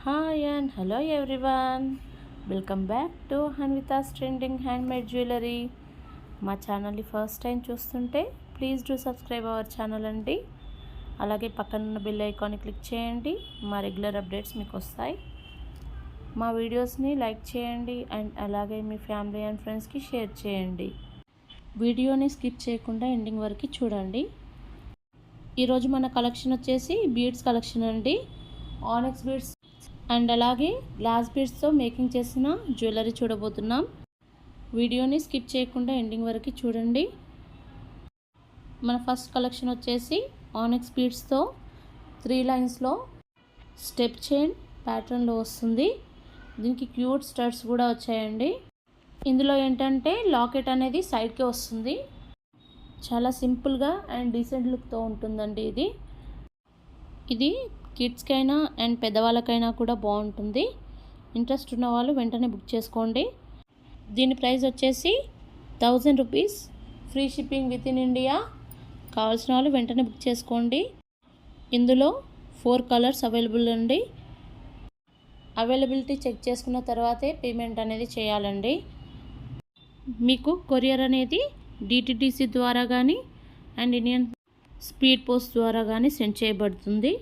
Hi and hello everyone, welcome back to Hanvitha's trending handmade jewellery. మా ఛానల్ని first time చూస్తుంటే please do subscribe our channel అండి. అలాగే పక్కనున్న బెల్ ఐకాన్ని క్లిక్ చేయండి, మా రెగ్యులర్ అప్డేట్స్ మీకు వస్తాయి. మా వీడియోస్ని లైక్ చేయండి అండ్ అలాగే మీ ఫ్యామిలీ అండ్ ఫ్రెండ్స్కి షేర్ చేయండి. వీడియోని స్కిప్ చేయకుండా ఎండింగ్ వరకు చూడండి. ఈరోజు మన కలెక్షన్ వచ్చేసి బీడ్స్ కలెక్షన్ అండి. ఆనెక్స్ బీడ్స్ అండ్ అలాగే గ్లాస్ బీడ్స్తో మేకింగ్ చేసిన జ్యువెలరీ చూడబోతున్నాం. వీడియోని స్కిప్ చేయకుండా ఎండింగ్ వరకు చూడండి. మన ఫస్ట్ కలెక్షన్ వచ్చేసి ఆనెక్స్ బీడ్స్తో 3 లైన్స్లో స్టెప్ చైన్ ప్యాటర్న్లో వస్తుంది. దీనికి క్యూట్ స్టడ్స్ కూడా వచ్చాయండి. ఇందులో ఏంటంటే లాకెట్ అనేది సైడ్కే వస్తుంది. చాలా సింపుల్గా అండ్ డీసెంట్ లుక్తో ఉంటుందండి. ఇది కిడ్స్కైనా అండ్ పెద్దవాళ్ళకైనా కూడా బాగుంటుంది. ఇంట్రెస్ట్ ఉన్న వాళ్ళు వెంటనే బుక్ చేసుకోండి. దీని ప్రైస్ వచ్చేసి 1000 rupees, free shipping with in India. కావాల్సిన వాళ్ళు వెంటనే బుక్ చేసుకోండి. ఇందులో 4 కలర్స్ అవైలబుల్ అండి. అవైలబిలిటీ చెక్ చేసుకున్న తర్వాతే పేమెంట్ అనేది చేయాలండి. మీకు కొరియర్ అనేది డిటిడిసి ద్వారా కానీ అండ్ ఇండియన్ స్పీడ్ పోస్ట్ ద్వారా కానీ సెండ్ చేయబడుతుంది.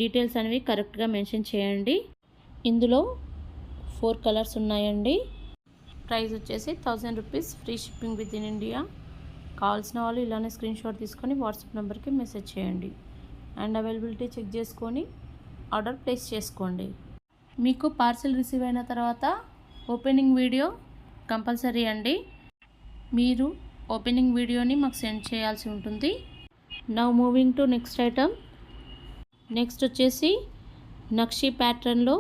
డీటెయిల్స్ అనేవి కరెక్ట్గా మెన్షన్ చేయండి. ఇందులో 4 కలర్స్ ఉన్నాయండి. ప్రైస్ వచ్చేసి 1000 rupees, free shipping with in India. కావాల్సిన వాళ్ళు ఇలానే స్క్రీన్ షాట్ తీసుకొని వాట్సాప్ నెంబర్కి మెసేజ్ చేయండి అండ్ అవైలబిలిటీ చెక్ చేసుకొని ఆర్డర్ ప్లేస్ చేసుకోండి. మీకు పార్సిల్ రిసీవ్ అయిన తర్వాత ఓపెనింగ్ వీడియో కంపల్సరీ అండి. మీరు ఓపెనింగ్ వీడియోని మాకు సెండ్ చేయాల్సి ఉంటుంది. Now moving to next item. Next వచ్చేసి నక్షి ప్యాటర్న్లో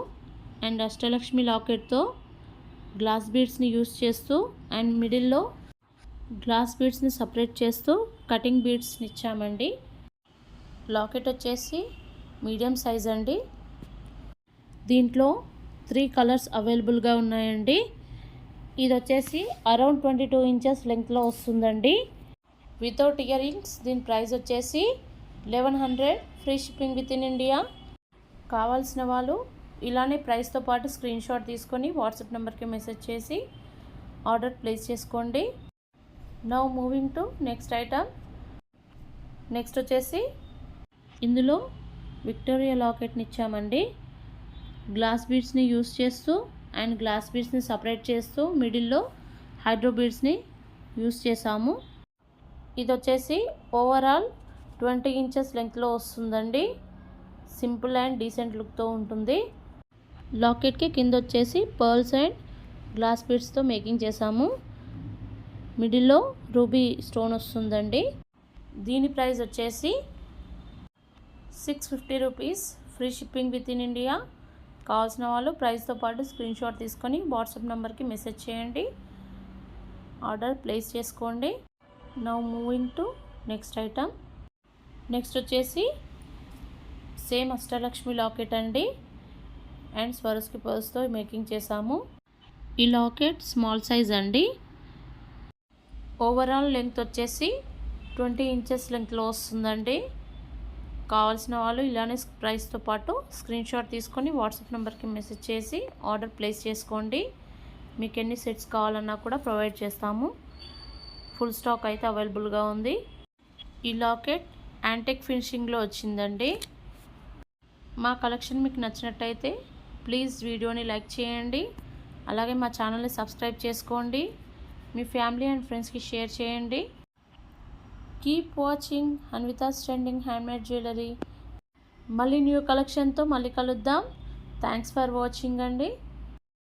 అండ్ అష్టలక్ష్మి లాకెట్తో గ్లాస్ బీడ్స్ని యూస్ చేస్తూ అండ్ మిడిల్లో గ్లాస్ బీడ్స్ని సపరేట్ చేస్తూ కటింగ్ బీడ్స్ని ఇచ్చామండి. లాకెట్ వచ్చేసి మీడియం సైజ్ అండి. దీంట్లో 3 కలర్స్ అవైలబుల్గా ఉన్నాయండి. ఇది వచ్చేసి అరౌండ్ 22 ఇంచెస్ లెంగ్త్లో వస్తుందండి. Without ear rings. దీని ప్రైస్ వచ్చేసి 1100, free shipping with in India. కావాల్సిన వాళ్ళు ఇలానే ప్రైస్తో పాటు స్క్రీన్ షాట్ తీసుకొని వాట్సాప్ నెంబర్కి మెసేజ్ చేసి ఆర్డర్ ప్లేస్ చేసుకోండి. Now moving to next item. Next వచ్చేసి ఇందులో విక్టోరియా లాకెట్ని ఇచ్చామండి. గ్లాస్ బీడ్స్ని యూస్ చేస్తూ అండ్ గ్లాస్ బీడ్స్ని సపరేట్ చేస్తూ మిడిల్లో హైడ్రో బీడ్స్ని యూస్ చేసాము. ఇది వచ్చేసి ఓవరాల్ 20 ఇంచెస్ లెంగ్త్లో వస్తుందండి. సింపుల్ అండ్ డీసెంట్ లుక్తో ఉంటుంది. లాకెట్కి కింద వచ్చేసి పర్ల్స్ అండ్ గ్లాస్ బీడ్స్తో మేకింగ్ చేసాము. మిడిల్లో రూబీ స్టోన్ వస్తుందండి. దీని ప్రైస్ వచ్చేసి 650 rupees, free shipping with in India. కావాల్సిన వాళ్ళు ప్రైస్తో పాటు స్క్రీన్ షాట్ తీసుకొని వాట్సాప్ నెంబర్కి మెసేజ్ చేయండి, ఆర్డర్ ప్లేస్ చేసుకోండి. Now moving to next item. Next వచ్చేసి సేమ్ అష్టలక్ష్మి లాకెట్ అండి అండ్ స్వరస్కి పర్ల్స్తో మేకింగ్ చేసాము. ఈ లాకెట్ స్మాల్ సైజ్ అండి. ఓవరాల్ లెంగ్త్ వచ్చేసి 20 ఇంచెస్ లెంగ్త్లో వస్తుందండి. కావాల్సిన వాళ్ళు ఇలానే ప్రైస్తో పాటు స్క్రీన్ షాట్ తీసుకొని వాట్సాప్ నెంబర్కి మెసేజ్ చేసి ఆర్డర్ ప్లేస్ చేసుకోండి. మీకు ఎన్ని సెట్స్ కావాలన్నా కూడా ప్రొవైడ్ చేస్తాము. ఫుల్ స్టాక్ అయితే అవైలబుల్గా ఉంది. ఈ లాకెట్ యాంటిక్ ఫినిషింగ్లో వచ్చిందండి. మా కలెక్షన్ మీకు నచ్చినట్టయితే ప్లీజ్ వీడియోని లైక్ చేయండి. అలాగే మా ఛానల్ని సబ్స్క్రైబ్ చేసుకోండి. మీ ఫ్యామిలీ అండ్ ఫ్రెండ్స్కి షేర్ చేయండి. Keep watching Hanvitha's trending handmade jewellery. మళ్ళీ న్యూ కలెక్షన్తో మళ్ళీ కలుద్దాం. థ్యాంక్స్ ఫర్ వాచింగ్ అండి.